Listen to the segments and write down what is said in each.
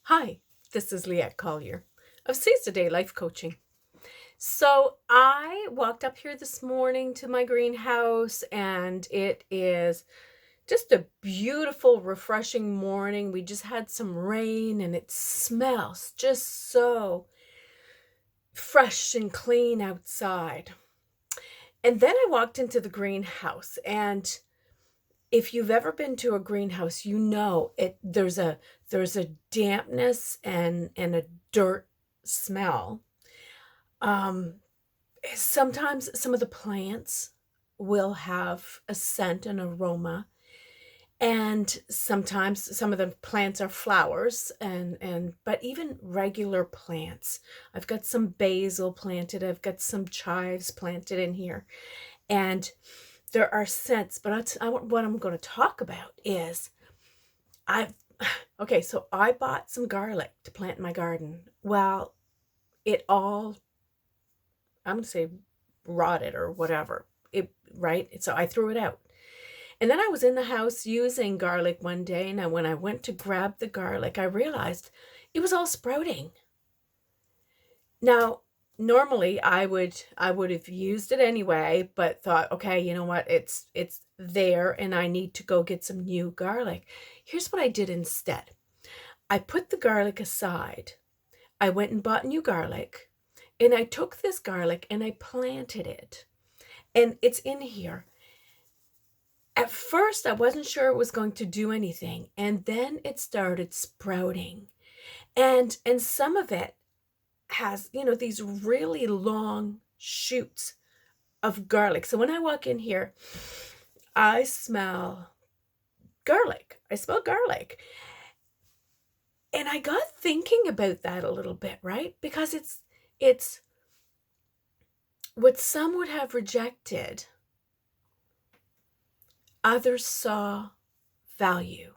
Hi, this is Leette Collier of Seize the Day Life Coaching. So I walked up here this morning to my greenhouse, and it is just a beautiful, refreshing morning. We just had some rain, and it smells just so fresh and clean outside. And then I walked into the greenhouse, and if you've ever been to a greenhouse, you know there's a dampness and a dirt smell. Um, Sometimes some of the plants will have a scent and aroma, and sometimes some of the plants are flowers and but even regular plants. I've got some basil planted, I've got some chives planted in here, and there are scents, but what I'm going to talk about is I've okay, so I bought some garlic to plant in my garden. Well, it all, I'm gonna say, rotted or whatever. Right? So I threw it out. And then I was in the house using garlic one day, and when I went to grab the garlic, I realized it was all sprouting. Now, normally I would have used it anyway, but thought, okay, you know what? It's there and I need to go get some new garlic. Here's what I did instead. I put the garlic aside. I went and bought new garlic, and I took this garlic and I planted it. And it's in here. At first, I wasn't sure it was going to do anything, and then it started sprouting. And some of it has, these really long shoots of garlic. So when I walk in here, I smell garlic. I smell garlic. And I got thinking about that a little bit, right? Because it's what some would have rejected, others saw value,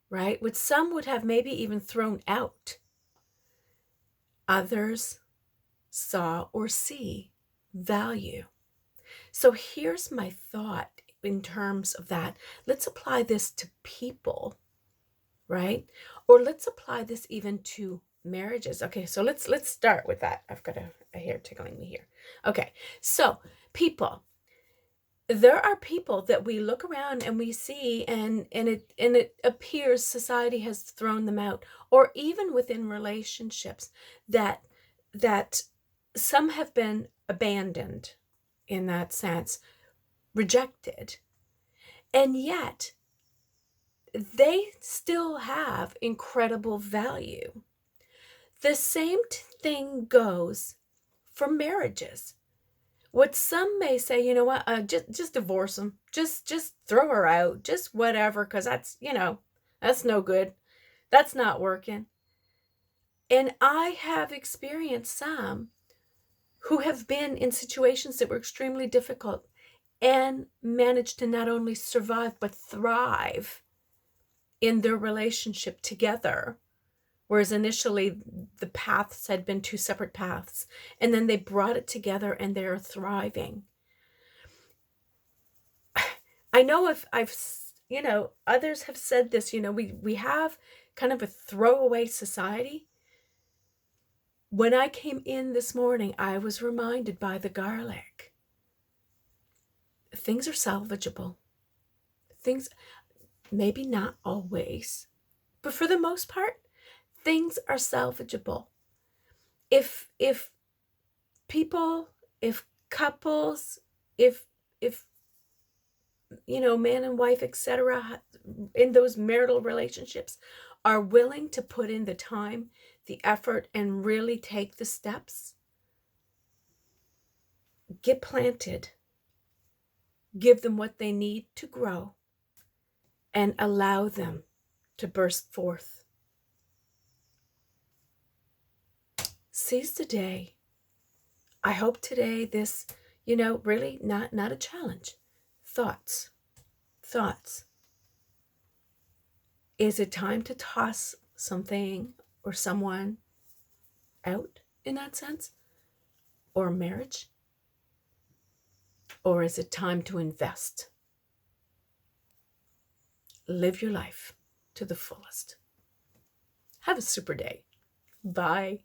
right? What some would have maybe even thrown out, others saw or see value. So here's my thought in terms of that. Let's apply this to people, right? Or let's apply this even to marriages. Okay, so let's start with that. I've got a hair tickling me here. Okay, so people. There are people that we look around and we see, and it appears society has thrown them out, or even within relationships that that some have been abandoned, in that sense, rejected, and yet they still have incredible value. The same thing goes for marriages. What some may say, you know what, just divorce them, just throw her out, just whatever, because that's no good, that's not working. And I have experienced some who have been in situations that were extremely difficult and managed to not only survive but thrive in their relationship together. Whereas initially the paths had been two separate paths, and then they brought it together and they're thriving. I know if others have said this, we have kind of a throwaway society. When I came in this morning, I was reminded by the garlic. Things are salvageable. Things, maybe not always, but for the most part, things are salvageable. If people, if couples, if man and wife, etc., in those marital relationships are willing to put in the time, the effort, and really take the steps, get planted, give them what they need to grow, and allow them to burst forth. Seize the day. I hope today this, really not a challenge. Thoughts. Is it time to toss something or someone out in that sense? Or marriage? Or is it time to invest? Live your life to the fullest. Have a super day. Bye.